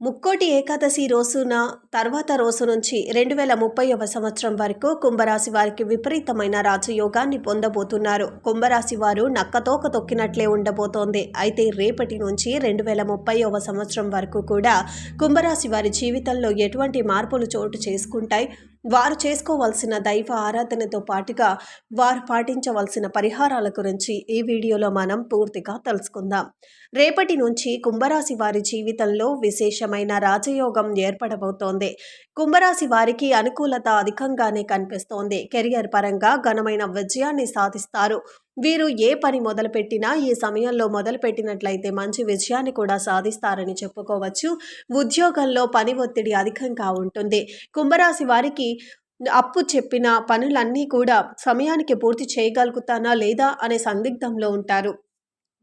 ముక్కోటి ఏకాదశి రోజున తర్వాత రోజు నుంచి 2030వ సంవత్సరం వరకు కుంభరాశి వారికి విపరీతమైన రాజయోగాన్ని పొందబోతున్నారు. కుంభరాశి వారు నక్కతోక తొక్కినట్లే ఉండబోతోంది. అయితే రేపటి నుంచి 2030వ సంవత్సరం వరకు కూడా కుంభరాశి వారి జీవితంలో ఎటువంటి మార్పులు చోటు చేసుకుంటాయి, వారు చేసుకోవాల్సిన దైవ ఆరాధనతో పాటుగా వారు పాటించవలసిన పరిహారాల గురించి ఈ వీడియోలో మనం పూర్తిగా తెలుసుకుందాం. రేపటి నుంచి కుంభరాశి వారి జీవితంలో విశేషమైన రాజయోగం ఏర్పడబోతోంది. కుంభరాశి వారికి అనుకూలత అధికంగానే కనిపిస్తోంది. కెరియర్ పరంగా ఘనమైన విజయాన్ని సాధిస్తారు. వీరు ఏ పని మొదలుపెట్టినా ఈ సమయంలో మొదలుపెట్టినట్లయితే మంచి విజయాన్ని కూడా సాధిస్తారని చెప్పుకోవచ్చు. ఉద్యోగంలో పని ఒత్తిడి అధికంగా ఉంటుంది. కుంభరాశి వారికి అప్పు చెప్పిన పనులన్నీ కూడా సమయానికి పూర్తి చేయగలుగుతానా లేదా అనే సందిగ్ధంలో ఉంటారు.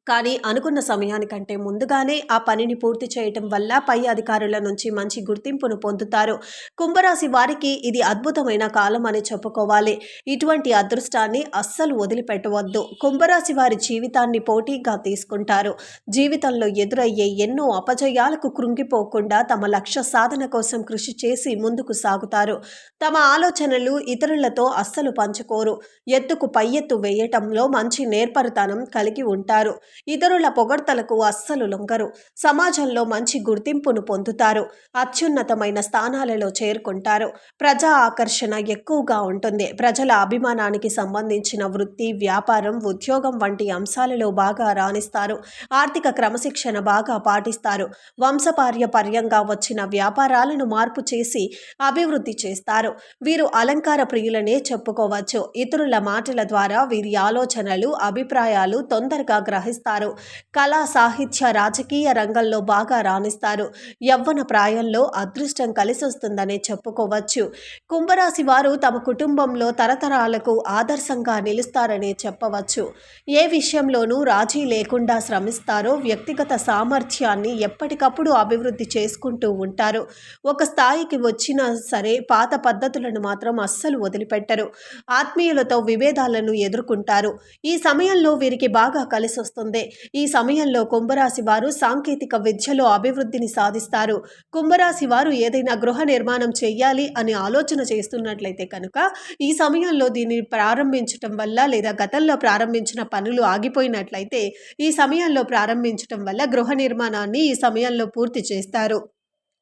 కానీ అనుకున్న సమయానికంటే ముందుగానే ఆ పనిని పూర్తి చేయటం వల్ల పై అధికారుల నుంచి మంచి గుర్తింపును పొందుతారు. కుంభరాశి వారికి ఇది అద్భుతమైన కాలం అని చెప్పుకోవాలి. ఇటువంటి అదృష్టాన్ని అస్సలు వదిలిపెట్టవద్దు. కుంభరాశి వారి జీవితాన్ని పోటీగా తీసుకుంటారు. జీవితంలో ఎదురయ్యే ఎన్నో అపజయాలకు కృంగిపోకుండా తమ లక్ష్య సాధన కోసం కృషి చేసి ముందుకు సాగుతారు. తమ ఆలోచనలు ఇతరులతో అస్సలు పంచుకోరు. ఎత్తుకు పై ఎత్తు వేయటంలో మంచి నేర్పరితనం కలిగి ఉంటారు. ఇతరుల పొగడ్తలకు అస్సలు లొంగరు. సమాజంలో మంచి గుర్తింపును పొందుతారు. అత్యున్నతమైన స్థానాలలో చేరుకుంటారు. ప్రజా ఆకర్షణ ఎక్కువగా ఉంటుంది. ప్రజల అభిమానానికి సంబంధించిన వృత్తి, వ్యాపారం, ఉద్యోగం వంటి అంశాలలో బాగా రాణిస్తారు. ఆర్థిక క్రమశిక్షణ బాగా పాటిస్తారు. వంశపార్యపర్యంగా వచ్చిన వ్యాపారాలను మార్పు చేసి అభివృద్ధి చేస్తారు. వీరు అలంకార ప్రియులనే చెప్పుకోవచ్చు. ఇతరుల మాటల ద్వారా వీరి ఆలోచనలు, అభిప్రాయాలు తొందరగా గ్రహిస్తారు. కళా, సాహిత్య, రాజకీయ రంగంలో బాగా రాణిస్తారు. యవ్వన ప్రాయంలో అదృష్టం కలిసొస్తుందనే చెప్పుకోవచ్చు. కుంభరాశి వారు తమ కుటుంబంలో తరతరాలకు ఆదర్శంగా నిలుస్తారని చెప్పవచ్చు. ఏ విషయంలోనూ రాజీ లేకుండా శ్రమిస్తారో, వ్యక్తిగత సామర్థ్యాన్ని ఎప్పటికప్పుడు అభివృద్ధి చేసుకుంటూ ఉంటారు. ఒక స్థాయికి వచ్చినా సరే పాత పద్ధతులను మాత్రం అస్సలు వదిలిపెట్టరు. ఆత్మీయులతో విభేదాలను ఎదుర్కొంటారు. ఈ సమయంలో వీరికి బాగా కలిసొస్తుంది. ఈ సమయంలో కుంభరాశి వారు సాంకేతిక విద్యలో అభివృద్ధిని సాధిస్తారు. కుంభరాశి వారు ఏదైనా గృహ నిర్మాణం చేయాలి అని ఆలోచన చేస్తున్నట్లయితే కనుక ఈ సమయంలో దీన్ని ప్రారంభించటం వల్ల లేదా గతంలో ప్రారంభించిన పనులు ఆగిపోయినట్లయితే ఈ సమయంలో ప్రారంభించటం వల్ల గృహ నిర్మాణాన్ని ఈ సమయంలో పూర్తి చేస్తారు.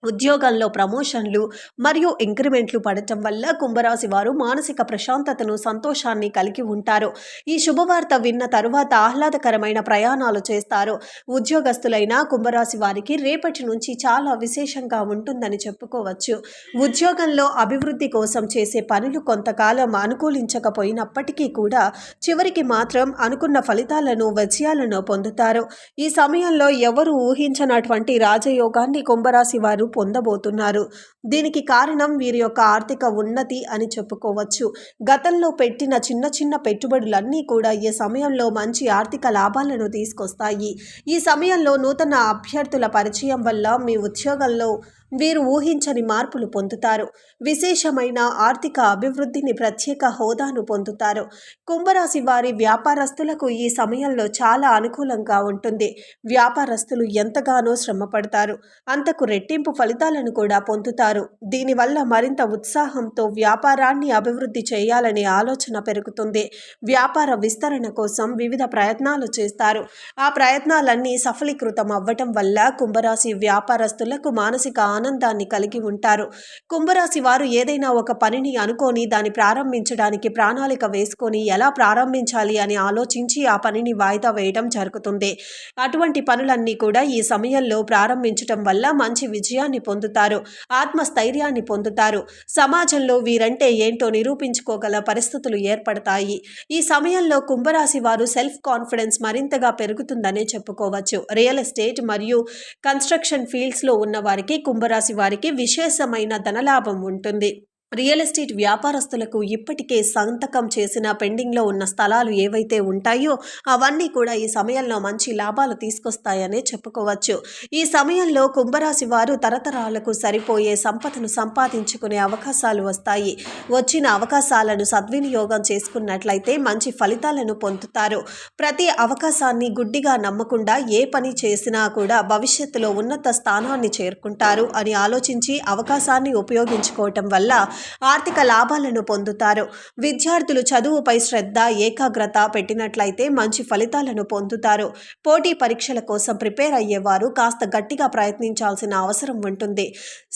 ఉద్యోగంలో ప్రమోషన్లు మరియు ఇంక్రిమెంట్లు పడటం వల్ల కుంభరాశి వారు మానసిక ప్రశాంతతను, సంతోషాన్ని కలిగి ఉంటారు. ఈ శుభవార్త విన్న తరువాత ఆహ్లాదకరమైన ప్రయాణాలు చేస్తారు. ఉద్యోగస్తులైన కుంభరాశి వారికి రేపటి నుంచి చాలా విశేషంగా ఉంటుందని చెప్పుకోవచ్చు. ఉద్యోగంలో అభివృద్ధి కోసం చేసే పనులు కొంతకాలం అనుకూలించకపోయినప్పటికీ కూడా చివరికి మాత్రం అనుకున్న ఫలితాలను, విజయాలను పొందుతారు. ఈ సమయంలో ఎవరు ఊహించనటువంటి రాజయోగాన్ని కుంభరాశి వారు పొందబోతున్నారు. దీనికి కారణం వీరి యొక్క ఆర్థిక ఉన్నతి అని చెప్పుకోవచ్చు. గతంలో పెట్టిన చిన్న చిన్న పెట్టుబడులన్నీ కూడా ఈ సమయంలో మంచి ఆర్థిక లాభాలను తీసుకొస్తాయి. ఈ సమయంలో నూతన అభ్యర్థుల పరిచయం వల్ల మీ ఉద్యోగంలో వీరు ఊహించని మార్పులు పొందుతారు. విశేషమైన ఆర్థిక అభివృద్ధిని, ప్రత్యేక హోదాను పొందుతారు. కుంభరాశి వారి వ్యాపారస్తులకు ఈ సమయంలో చాలా అనుకూలంగా ఉంటుంది. వ్యాపారస్తులు ఎంతగానో శ్రమపడతారు. అంతకు రెట్టింపు ఫలితాలను కూడా పొందుతారు. దీనివల్ల మరింత ఉత్సాహంతో వ్యాపారాన్ని అభివృద్ధి చేయాలనే ఆలోచన పెరుగుతుంది. వ్యాపార విస్తరణ కోసం వివిధ ప్రయత్నాలు చేస్తారు. ఆ ప్రయత్నాలన్నీ సఫలీకృతం అవ్వటం వల్ల కుంభరాశి వ్యాపారస్తులకు మానసిక ఆనందాన్ని కలిగి ఉంటారు. కుంభరాశి వారు ఏదైనా ఒక పనిని అనుకొని దాన్ని ప్రారంభించడానికి ప్రణాళిక వేసుకొని ఎలా ప్రారంభించాలి అని ఆలోచించి ఆ పనిని వాయిదా వేయడం జరుగుతుంది. అటువంటి పనులన్నీ కూడా ఈ సమయంలో ప్రారంభించటం వల్ల మంచి విజయాన్ని పొందుతారు. ఆత్మస్థైర్యాన్ని పొందుతారు. సమాజంలో వీరంటే ఏంటో నిరూపించుకోగల పరిస్థితులు ఏర్పడతాయి. ఈ సమయంలో కుంభరాశి వారు సెల్ఫ్ కాన్ఫిడెన్స్ మరింతగా పెరుగుతుందనే చెప్పుకోవచ్చు. రియల్ ఎస్టేట్ మరియు కన్స్ట్రక్షన్ ఫీల్డ్స్లో ఉన్న వారికి కుంభరాశి వారికి విశేషమైన ధనలాభం ఉంటుంది. రియల్ ఎస్టేట్ వ్యాపారస్తులకు ఇప్పటికే సంతకం చేసిన పెండింగ్లో ఉన్న స్థలాలు ఏవైతే ఉంటాయో అవన్నీ కూడా ఈ సమయంలో మంచి లాభాలు తీసుకొస్తాయనే చెప్పుకోవచ్చు. ఈ సమయంలో కుంభరాశి వారు తరతరాలకు సరిపోయే సంపదను సంపాదించుకునే అవకాశాలు వస్తాయి. వచ్చిన అవకాశాలను సద్వినియోగం చేసుకున్నట్లయితే మంచి ఫలితాలను పొందుతారు. ప్రతి అవకాశాన్ని గుడ్డిగా నమ్మకుండా ఏ పని చేసినా కూడా భవిష్యత్తులో ఉన్నత స్థానాన్ని చేరుకుంటారు అని ఆలోచించి అవకాశాన్ని ఉపయోగించుకోవటం వల్ల ఆర్థిక లాభాలను పొందుతారు. విద్యార్థులు చదువుపై శ్రద్ధ, ఏకాగ్రత పెట్టినట్లయితే మంచి ఫలితాలను పొందుతారు. పోటీ పరీక్షల కోసం ప్రిపేర్ అయ్యేవారు కాస్త గట్టిగా ప్రయత్నించాల్సిన అవసరం ఉంటుంది.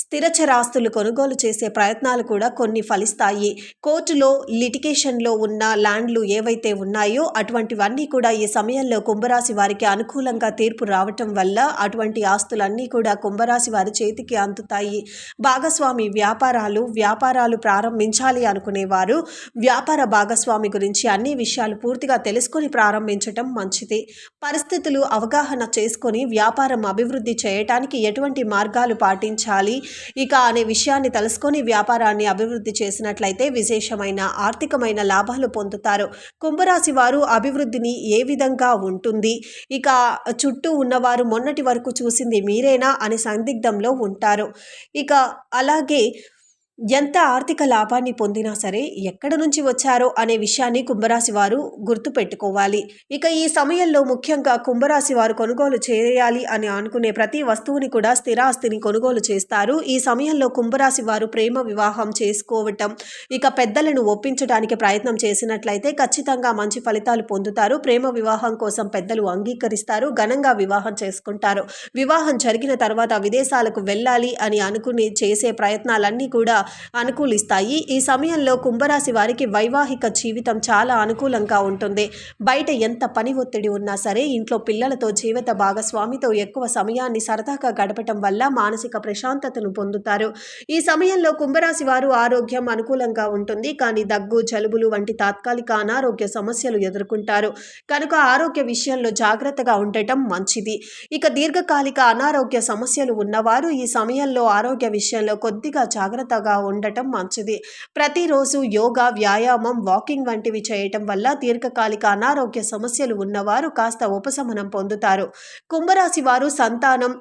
స్థిరచరాస్తులు కొనుగోలు చేసే ప్రయత్నాలు కూడా కొన్ని ఫలిస్తాయి. కోర్టులో లిటిగేషన్లో ఉన్న ల్యాండ్లు ఏవైతే ఉన్నాయో అటువంటివన్నీ కూడా ఈ సమయంలో కుంభరాశి వారికి అనుకూలంగా తీర్పు రావటం వల్ల అటువంటి ఆస్తులన్నీ కూడా కుంభరాశి వారి చేతికి అందుతాయి. భాగస్వామి వ్యాపారాలు ప్రారంభించాలి అనుకునేవారు వ్యాపార భాగస్వామి గురించి అన్ని విషయాలు పూర్తిగా తెలుసుకొని ప్రారంభించటం మంచిది. పరిస్థితులు అవగాహన చేసుకొని వ్యాపారం అభివృద్ధి చేయటానికి ఎటువంటి మార్గాలు పాటించాలి అనే విషయాన్ని తెలుసుకొని వ్యాపారాన్ని అభివృద్ధి చేసినట్లయితే విశేషమైన ఆర్థికమైన లాభాలు పొందుతారు. కుంభరాశి వారు అభివృద్ధిని ఏ విధంగా ఉంటుంది, చుట్టూ ఉన్నవారు మొన్నటి వరకు చూసింది మీరేనా అనే సందిగ్ధంలో ఉంటారు. అలాగే ఎంత ఆర్థిక లాభాన్ని పొందినా సరే ఎక్కడ నుంచి వచ్చారో అనే విషయాన్ని కుంభరాశి వారు గుర్తుపెట్టుకోవాలి. ఈ సమయంలో ముఖ్యంగా కుంభరాశి వారు కొనుగోలు చేయాలి అని అనుకునే ప్రతి వస్తువుని కూడా స్థిరాస్తిని కొనుగోలు చేస్తారు. ఈ సమయంలో కుంభరాశి వారు ప్రేమ వివాహం చేసుకోవటం, పెద్దలను ఒప్పించడానికి ప్రయత్నం చేసినట్లయితే ఖచ్చితంగా మంచి ఫలితాలు పొందుతారు. ప్రేమ వివాహం కోసం పెద్దలు అంగీకరిస్తారు, ఘనంగా వివాహం చేసుకుంటారు. వివాహం జరిగిన తర్వాత విదేశాలకు వెళ్ళాలి అని అనుకుని చేసే ప్రయత్నాలన్నీ కూడా అనుకూలిస్తాయి. ఈ సమయంలో కుంభరాశి వారికి వైవాహిక జీవితం చాలా అనుకూలంగా ఉంటుంది. బయట ఎంత పని ఒత్తిడి ఉన్నా సరే ఇంట్లో పిల్లలతో, జీవిత భాగస్వామితో ఎక్కువ సమయాన్ని సరదాగా గడపటం వల్ల మానసిక ప్రశాంతతను పొందుతారు. ఈ సమయంలో కుంభరాశి వారు ఆరోగ్యం అనుకూలంగా ఉంటుంది, కానీ దగ్గు, జలుబులు వంటి తాత్కాలిక అనారోగ్య సమస్యలు ఎదుర్కొంటారు. కనుక ఆరోగ్య విషయంలో జాగ్రత్తగా ఉండటం మంచిది. దీర్ఘకాలిక అనారోగ్య సమస్యలు ఉన్నవారు ఈ సమయంలో ఆరోగ్య విషయంలో కొద్దిగా జాగ్రత్తగా ఉండటం మంచిది. ప్రతిరోజు యోగా, వ్యాయామం, వాకింగ్ వంటివి చేయటం వల్ల దీర్ఘకాలిక అనారోగ్య సమస్యలు ఉన్నవారు కాస్త ఉపశమనం పొందుతారు. కుంభరాశి వారు సంతానం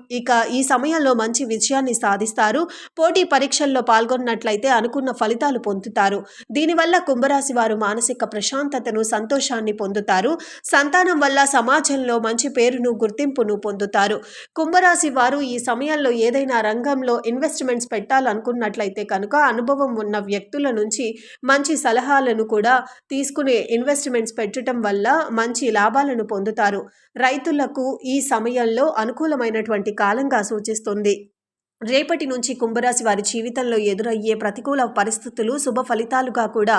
ఈ సమయంలో మంచి విజయాన్ని సాధిస్తారు. పోటీ పరీక్షల్లో పాల్గొన్నట్లయితే అనుకున్న ఫలితాలు పొందుతారు. దీనివల్ల కుంభరాశి వారు మానసిక ప్రశాంతతను, సంతోషాన్ని పొందుతారు. సంతానం వల్ల సమాజంలో మంచి పేరును, గుర్తింపును పొందుతారు. కుంభరాశి వారు ఈ సమయంలో ఏదైనా రంగంలో ఇన్వెస్ట్మెంట్స్ పెట్టాలనుకున్నట్లయితే కనుక అనుభవం ఉన్న వ్యక్తుల నుంచి మంచి సలహాలను కూడా తీసుకునే ఇన్వెస్ట్మెంట్స్ పెట్టడం వల్ల మంచి లాభాలను పొందుతారు. రైతులకు ఈ సమయంలో అనుకూలమైనటువంటి కాలంగా సూచిస్తుంది. రేపటి నుంచి కుంభరాశి వారి జీవితంలో ఎదురయ్యే ప్రతికూల పరిస్థితులు శుభ ఫలితాలుగా కూడా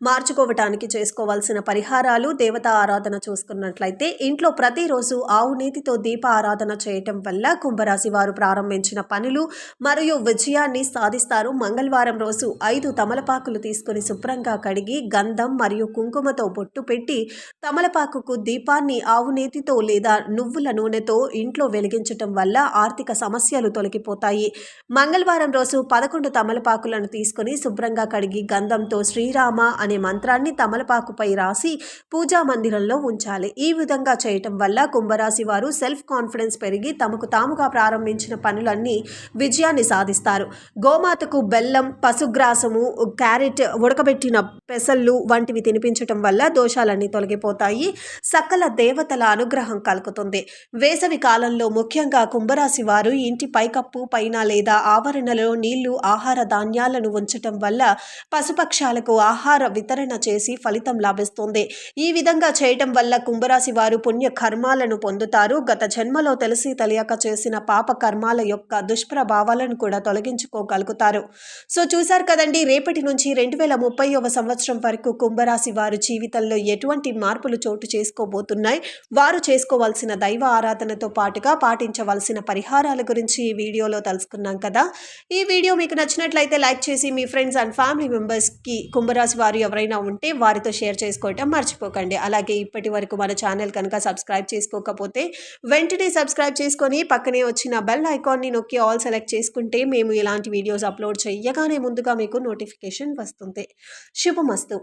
మార్చుకోవటానికి చేసుకోవాల్సిన పరిహారాలు, దేవతా ఆరాధన చూసుకున్నట్లయితే ఇంట్లో ప్రతిరోజు ఆవు నేతితో దీప ఆరాధన చేయటం వల్ల కుంభరాశి వారు ప్రారంభించిన పనులు మరియు విజయాన్ని సాధిస్తారు. మంగళవారం రోజు 5 తమలపాకులు తీసుకుని శుభ్రంగా కడిగి గంధం మరియు కుంకుమతో బొట్టు పెట్టి తమలపాకుకు దీపాన్ని ఆవు నేతితో లేదా నువ్వుల నూనెతో ఇంట్లో వెలిగించటం వల్ల ఆర్థిక సమస్యలు తొలగిపోతాయి. మంగళవారం రోజు 11 తమలపాకులను తీసుకుని శుభ్రంగా కడిగి గంధంతో శ్రీరామ అనే మంత్రాన్ని తమలపాకుపై రాసి పూజా మందిరంలో ఉంచాలి. ఈ విధంగా చేయటం వల్ల కుంభరాశి వారు సెల్ఫ్ కాన్ఫిడెన్స్ పెరిగి తమకు తాముగా ప్రారంభించిన పనులన్నీ విజయాన్ని సాధిస్తారు. గోమాతకు బెల్లం, పశుగ్రాసము, క్యారెట్, ఉడకబెట్టిన పెసళ్ళు వంటివి తినిపించటం వల్ల దోషాలన్నీ తొలగిపోతాయి. సకల దేవతల అనుగ్రహం కలుగుతుంది. వేసవి కాలంలో ముఖ్యంగా కుంభరాశి వారు ఇంటి పైకప్పు పైన లేదా ఆవరణలో నీళ్లు, ఆహార ధాన్యాలను ఉంచటం వల్ల పశుపక్షాలకు ఆహార వితరణ చేసి ఫలితం లభిస్తుంది. ఈ విధంగా చేయటం వల్ల కుంభరాశి వారు పుణ్య కర్మాలను పొందుతారు. గత జన్మలో తెలిసి తెలియక చేసిన పాప కర్మాల యొక్క దుష్ప్రభావాలను కూడా తొలగించుకోగలుగుతారు. సో చూశారు కదండి, రేపటి నుంచి 2030వ సంవత్సరం వరకు కుంభరాశి వారు జీవితంలో ఎటువంటి మార్పులు చోటు చేసుకోబోతున్నాయి, వారు చేసుకోవాల్సిన దైవ ఆరాధనతో పాటుగా పాటించవలసిన పరిహారాల గురించి ఈ వీడియోలో తెలుసుకుందాం. తెలుసుకున్నాం కదా. ఈ వీడియో మీకు నచ్చినట్లయితే లైక్ చేసి మీ ఫ్రెండ్స్ అండ్ ఫ్యామిలీ మెంబర్స్కి కుంభరాశి వారు ఎవరైనా ఉంటే వారితో షేర్ చేసుకోవటం మర్చిపోకండి. అలాగే ఇప్పటి వరకు మన ఛానల్ కనుక సబ్స్క్రైబ్ చేసుకోకపోతే వెంటనే సబ్స్క్రైబ్ చేసుకొని పక్కనే వచ్చిన బెల్ ఐకాన్ని నొక్కి ఆల్ సెలెక్ట్ చేసుకుంటే మేము ఇలాంటి వీడియోస్ అప్లోడ్ చేయగానే ముందుగా మీకు నోటిఫికేషన్ వస్తుంది. శుభమస్తు.